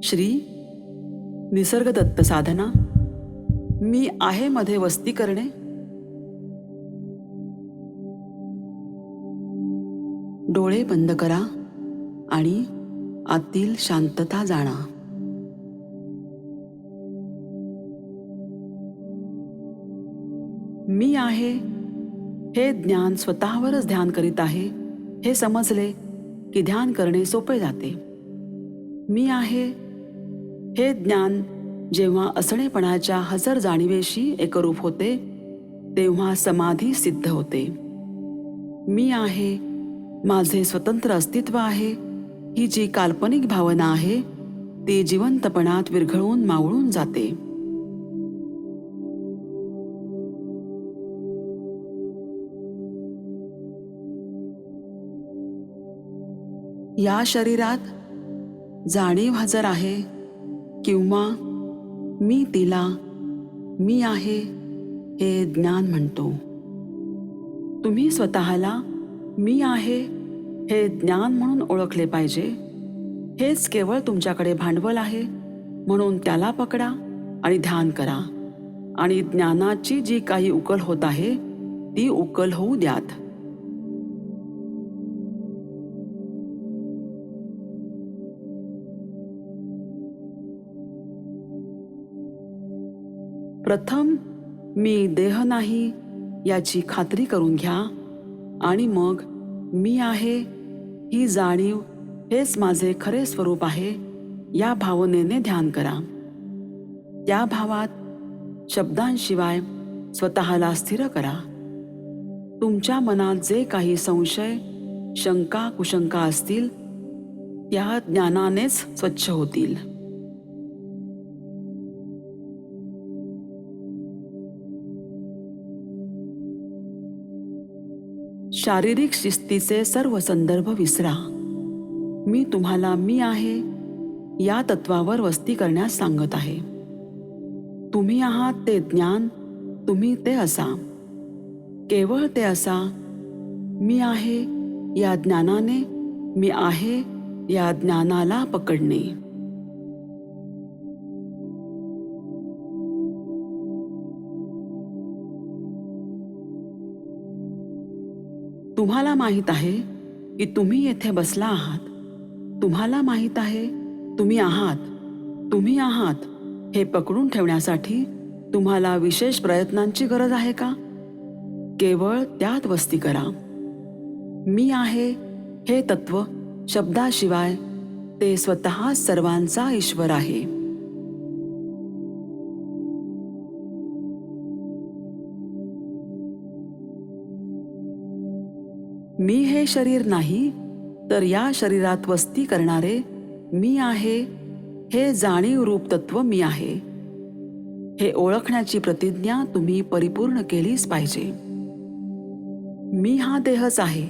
श्री निसर्गदत्त साधना. मी आहे मध्ये वस्ती करणे. डोळे बंद करा आणि आतील शांतता जाणा. मी आहे हे ज्ञान स्वतःवरच ध्यान करीत आहे हे समजले की ध्यान करणे सोपे जाते. मी आहे हे ज्ञान जेव्हा असणेपणाच्या हजर जाणीवेशी एकरूप होते तेव्हा समाधी सिद्ध होते. मी आहे, माझे स्वतंत्र अस्तित्व आहे, ही जी काल्पनिक भावना आहे ती जिवंतपणात विरघळून मावळून जाते. या शरीरात जाणीव हजर आहे किंवा मी तिला मी आहे हे ज्ञान म्हणतो. तुम्ही स्वतःला मी आहे हे ज्ञान म्हणून ओळखले पाहिजे. हेच केवळ तुमच्याकडे भांडवल आहे, म्हणून त्याला पकडा आणि ध्यान करा आणि ज्ञानाची जी काही उकल होत आहे ती उकल होऊ द्यात. प्रथम मी देह नाही याची खात्री करून घ्या आणि मग मी आहे ही जाणीव हेच माझे खरे स्वरूप आहे या भावनेने ध्यान करा. त्या भावात शब्दांशिवाय स्वतःला स्थिर करा. तुमच्या मनात जे काही संशय, शंका, कुशंका असतील त्या ज्ञानानेच स्वच्छ होतील. शारीरिक शिस्तीचे सर्व संदर्भ विसरा. मी तुम्हाला मी आहे या तत्वावर वस्ती करण्यास सांगत आहे. तुम्ही आहात ते ज्ञान, तुम्ही ते असा, केवळ ते असा. मी आहे या ज्ञानाने मी आहे या ज्ञानाला पकडणे. तुम्हाला माहीत आहे की तुम्ही येथे बसला आहात. तुम्हाला माहीत आहे तुम्ही आहात. तुम्ही आहात हे पकडून ठेवण्यासाठी तुम्हाला विशेष प्रयत्नांची गरज आहे का? केवळ त्यात वस्ती करा. मी आहे हे तत्व शब्दाशिवाय ते स्वतः सर्वांचा ईश्वर आहे. मी हे शरीर नाही, तर या शरीरात वस्ती करणारे मी आहे हे जाणीव रूप तत्व मी आहे. हे ओळखण्याची प्रतिज्ञा तुम्ही परिपूर्ण केलीच पाहिजे. मी हा देहच आहे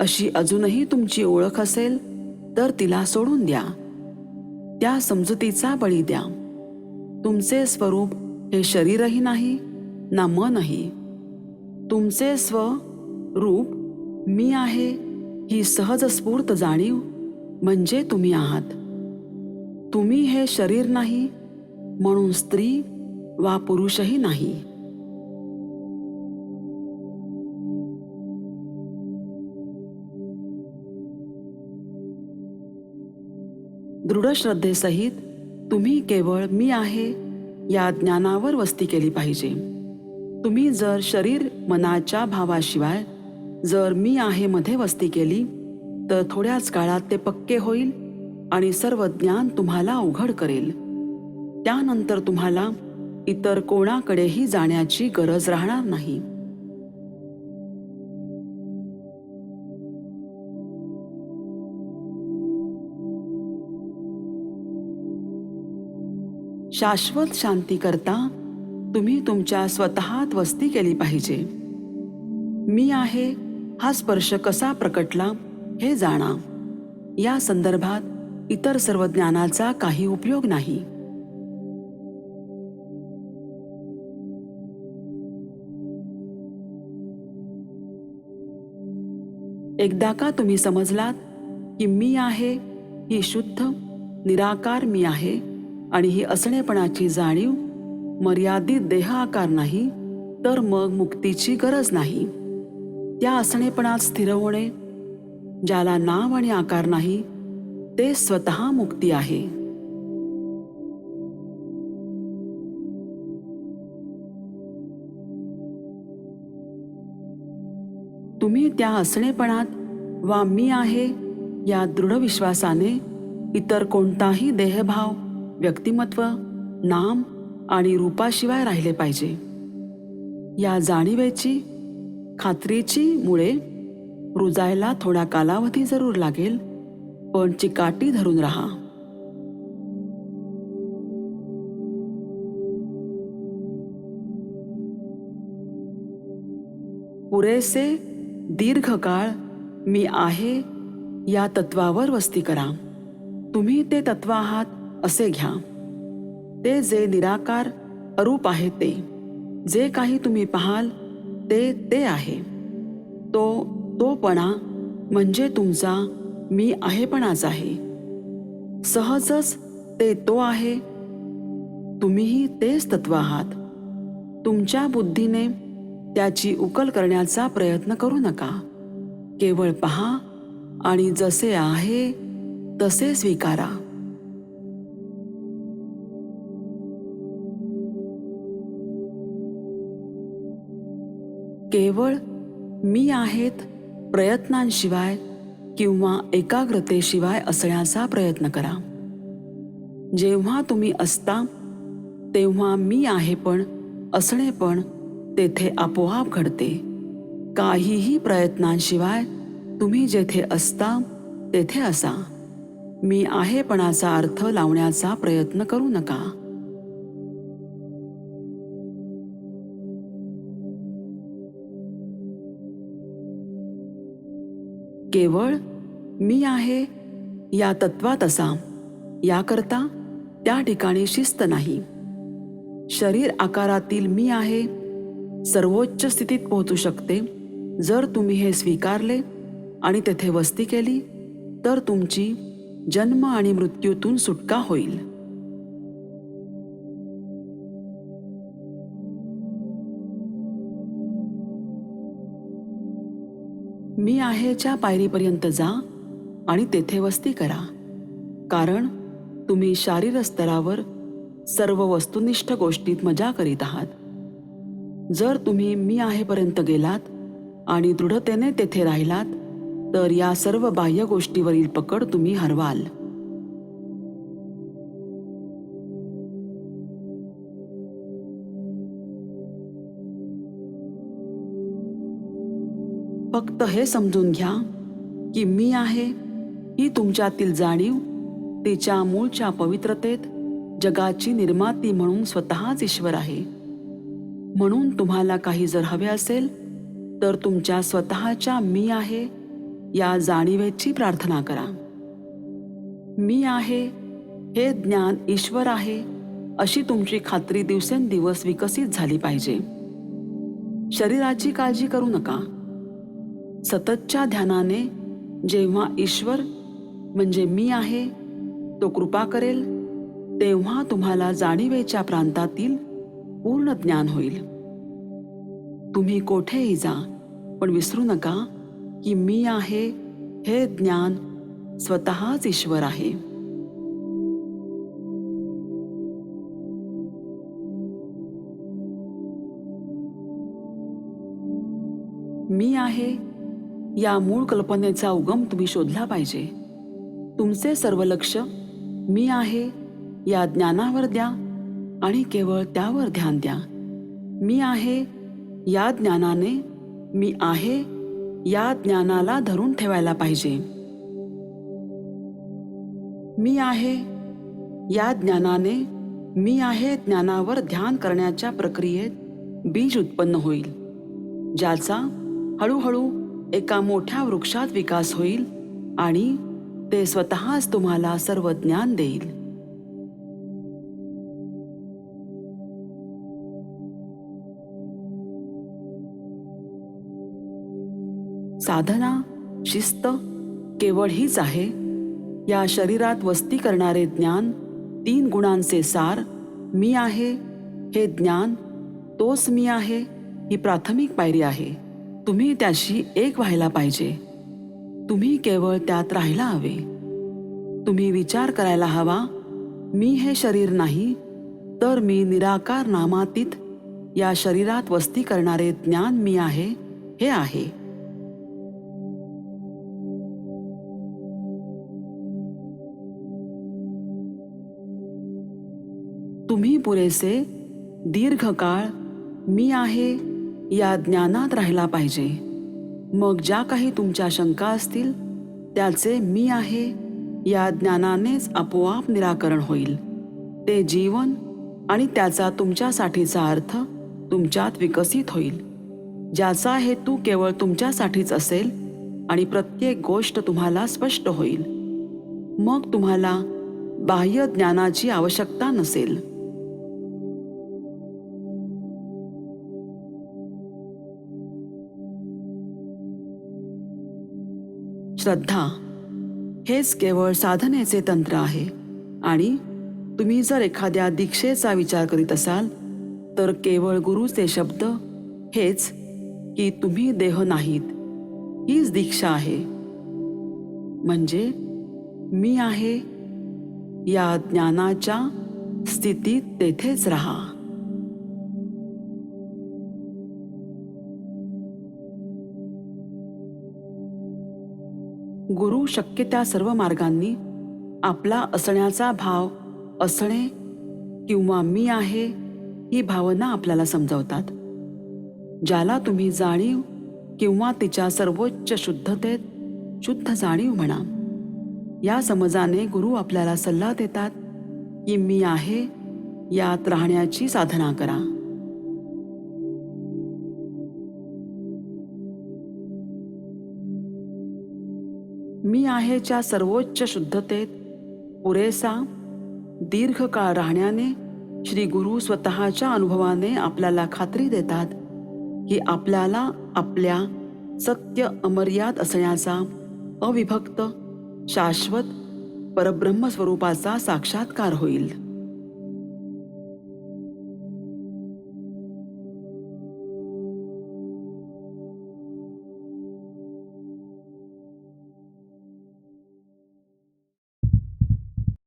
अशी अजूनही तुमची ओळख असेल तर तिला सोडून द्या. त्या समजुतीचा बळी द्या. तुमचे स्वरूप हे शरीरही नाही ना मनही. तुमचे स्वरूप मी आहे ही सहज स्फूर्त जाणीव म्हणजे तुम्ही आहात. तुम्ही हे शरीर नाही, म्हणून स्त्री वा पुरुषही नाही. दृढ श्रद्धेसहित तुम्ही केवळ मी आहे या ज्ञानावर वस्ती केली पाहिजे. तुम्ही जर शरीर मनाच्या भावाशिवाय जर मी आहे मध्ये वस्ती केली तर थोड्याच काळात ते पक्के होईल आणि सर्व ज्ञान तुम्हाला उघड करेल. त्यानंतर तुम्हाला इतर कोणाकडेही जाण्याची गरज राहणार नाही. शाश्वत शांती करता तुम्ही तुमच्या स्वतःत वस्ती केली पाहिजे. मी आहे हा स्पर्श कसा प्रकटला हे जाणा. या संदर्भात इतर सर्व ज्ञानाचा काही उपयोग नाही. एकदा का तुम्ही समजलात की मी आहे ही शुद्ध निराकार मी आहे आणि ही असणेपणाची जाणीव मर्यादित देह आकार नाही, तर मग मुक्तीची गरज नाही. त्या असणेपणात स्थिर होणे, ज्याला नाव आणि आकार नाही, ते स्वतः मुक्ती आहे. तुम्ही त्या असणेपणात वा मी आहे या दृढ विश्वासाने इतर कोणताही देहभाव, व्यक्तिमत्व, नाम आणि रूपाशिवाय राहिले पाहिजे. या जाणीवेची, खात्रीची मुळे रुजायला थोडा कालावधी जरूर लागेल, पण चिकाटी धरून राहा. पुरेसे दीर्घकाळ मी आहे या तत्वावर वस्ती करा. तुम्ही ते तत्व आहात असे घ्या. ते जे निराकार अरूप आहे ते. जे काही तुम्ही पाहाल ते ते आहे. तोपणा म्हणजे तुमचा मी आहेपणाच आहे. सहजच ते तो आहे. तुम्हीही तेच तत्व आहात. तुमच्या बुद्धीने त्याची उकल करण्याचा प्रयत्न करू नका. केवळ पहा आणि जसे आहे तसे स्वीकारा. केवळ मी आहेत प्रयत्नांशिवाय किंवा एकाग्रतेशिवाय असण्याचा प्रयत्न करा. जेव्हा तुम्ही असता तेव्हा मी आहे पण असणे पण तेथे आपोआप घडते. काहीही प्रयत्नांशिवाय तुम्ही जेथे असता तेथे असा. मी आहेपणाचा अर्थ लावण्याचा प्रयत्न करू नका. केवळ मी आहे या तत्वात असा. याकरता त्या ठिकाणी शिस्त नाही. शरीर आकारातील मी आहे सर्वोच्च स्थितीत पोहोचू शकते. जर तुम्ही हे स्वीकारले आणि तेथे वस्ती केली तर तुमची जन्म आणि मृत्यूतून सुटका होईल. मी आहेच्या पायरीपर्यंत जा आणि तेथे वस्ती करा. कारण तुम्ही शारीर स्तरावर सर्व वस्तुनिष्ठ गोष्टीत मजा करीत आहात. जर तुम्ही मी आहेपर्यंत गेलात आणि दृढतेने तेथे राहिलात तर या सर्व बाह्य गोष्टीवरील पकड तुम्ही हरवाल. फक्त हे समजून घ्या की मी आहे ही तुमच्यातील जाणीव तिच्या मूळच्या पवित्रतेत जगाची निर्माती म्हणून स्वतःच ईश्वर आहे. म्हणून तुम्हाला काही जर हवे असेल तर तुमच्या स्वतःच्या मी आहे या जाणीवेची प्रार्थना करा. मी आहे हे ज्ञान ईश्वर आहे अशी तुमची खात्री दिवसेंदिवस विकसित झाली पाहिजे. शरीराची काळजी करू नका. सततच्या ध्यानाने जेव्हा ईश्वर म्हणजे मी आहे तो कृपा करेल तेव्हा तुम्हाला जाणीवेच्या प्रांतातील पूर्ण ज्ञान होईल. तुम्ही कोठेही जा पण विसरू नका की मी आहे हे ज्ञान स्वतःच ईश्वर आहे. मी आहे या मूळ कल्पनेचा उगम तुम्ही शोधला पाहिजे. तुमचे सर्व लक्ष मी आहे या ज्ञानावर द्या आणि केवळ त्यावर ध्यान द्या. मी आहे या ज्ञानाने मी आहे या ज्ञानाला धरून ठेवायला पाहिजे. मी आहे या ज्ञानाने मी आहे ज्ञानावर ध्यान करण्याच्या प्रक्रियेत बीज उत्पन्न होईल, ज्याचा हळूहळू एका मोठ्या वृक्षात विकास होईल आणि ते स्वतःच तुम्हाला सर्व ज्ञान देईल. साधना, शिस्त केवळ हीच आहे या शरीरात वस्ती करणारे ज्ञान 3 गुणांचे सार मी आहे हे ज्ञान, तोच मी आहे ही प्राथमिक पायरी आहे. तुम्ही त्याशी एक व्हायला पाहिजे. तुम्ही केवळ त्यात राहायला हवे. तुम्ही विचार करायला हवा, मी हे शरीर नाही, तर मी निराकार नामातीत या शरीरात वस्ती करणारे ज्ञान मी आहे हे आहे. तुम्ही पुरेसे दीर्घकाळ मी आहे या ज्ञानात राहिला पाहिजे. मग ज्या काही तुमच्या शंका असतील त्याचे मी आहे या ज्ञानानेच आपोआप निराकरण होईल. ते जीवन आणि त्याचा तुमच्यासाठीचा अर्थ तुमच्यात विकसित होईल, ज्याचा हेतू केवळ तुमच्यासाठीच असेल आणि प्रत्येक गोष्ट तुम्हाला स्पष्ट होईल. मग तुम्हाला बाह्य ज्ञानाची आवश्यकता नसेल. श्रद्धा हेच केवळ साधनेचे तंत्र आहे. आणि तुम्ही जर एखाद्या दीक्षेचा विचार करीत असाल तर केवळ गुरुचे शब्द हेच की तुम्ही देह नाहीत हीच दीक्षा आहे. म्हणजे मी आहे या ज्ञानाच्या स्थितीत तेथेच राहा. गुरु शक्य त्या सर्व मार्गांनी आपला असण्याचा भाव असणे किंवा मी आहे ही भावना आपल्याला समजावतात, ज्याला तुम्ही जाणीव किंवा तिच्या सर्वोच्च शुद्धतेत शुद्ध जाणीव म्हणा. या समजाने गुरु आपल्याला सल्ला देतात की मी आहे यात राहण्याची साधना करा. मी आहेच्या सर्वोच्च शुद्धतेत पुरेसा दीर्घकाळ राहण्याने श्री गुरु स्वतःच्या अनुभवाने आपल्याला खात्री देतात की आपल्याला आपल्या सत्य अमर्याद असण्याचा अविभक्त शाश्वत परब्रह्म स्वरूपाचा साक्षात्कार होईल.